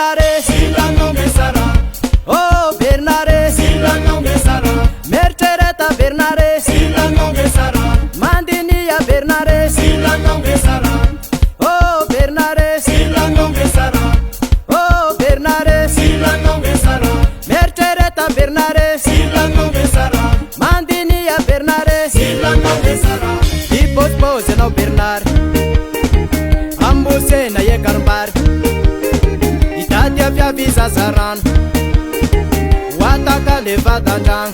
Bernare, Silano Mesara, oh Bernare, Silano Mesara, Mercereta Bernare, Silano Mesara, Mandinia Bernare, Silano Mesara, oh Bernare, Silano Mesara, oh Bernare, Silano Mesara, Mercereta Bernare, Silano Mesara, Mandinia Bernare, Silano Mesara, Hipos pose no Bernard, Ambuse na ye karmbar, Itadia via visa saran, Wataka levada jang,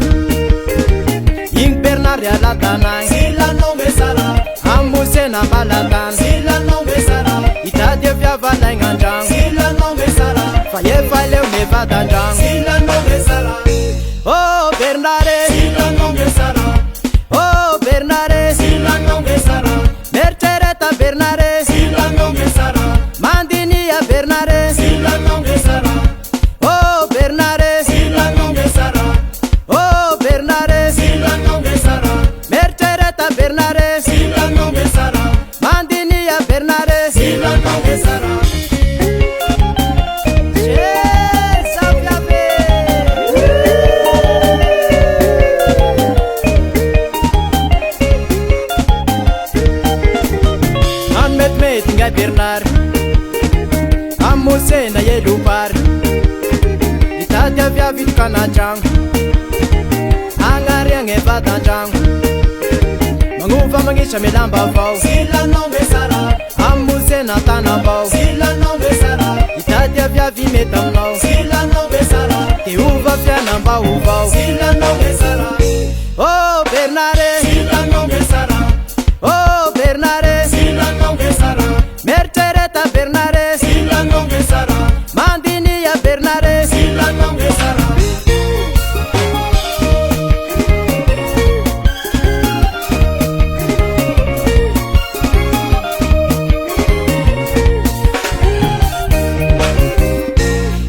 Ing Bernard ya latanang, Silano Mesara, Ambuse na balatan, Silano Mesara, Itadia via valang jang, Silano Mesara, Faye file levada jang, Silano Mesara, oh Bernare, Silano Mesara, oh Bernare, Silano Mesara, Mercereta Bernare, Silano Mesara, Mandinia Bernare, Silano Mesara, oh Bernare, Silano Mesara, oh Bernare, Silano Mesara, Mercereta Bernare, Silano Mesara, Mandinia Bernare, Silano Mesara. Tinga Bernard, Amuse na ye lupar, Itadia via vitkana jang, Angari ang evada jang, Manguva mangisha melamba vau, Silano Mesara, Amuse na tana vau, Silano Mesara, Itadia via vimetam nau, Silano Mesara, Ke uva via namba uvau, Silano Mesara, oh Bernare, Silano Mesara, oh Bernare, Silano Mesara, Mercereta Bernare, Silano Mesara, Mandinia Bernare, Silano Mesara.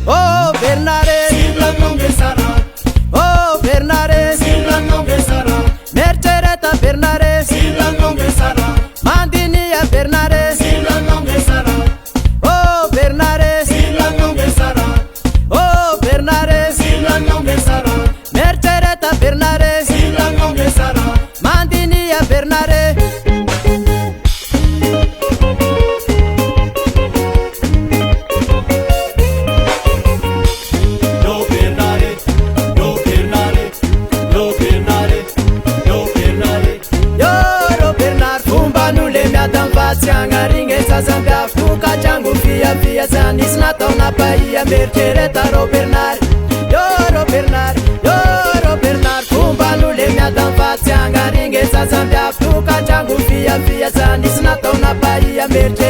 oh Bernare, Silano Mesara, oh Bernare, Silano Mesara, Mercereta Bernare, Silano Mesara, Mandinia Bernare, Silano Mesara, oh Bernare, Silano Mesara, oh Bernare, Silano Mesara, Mercereta Bernare, Silano Mesara, Mandinia Bernare. Lo Bernare, Lo Bernare, Lo Bernare, Lo Bernare. Yoro Bernard fumba nule miatan fatsianga ringe sasambia fuka changu via sanis na tona paia Mercereta ro Bernard. Yoro Bernard fumba nule miatan fatsianga ringe sasambia fuka changu via sanis na tona paia Mercereta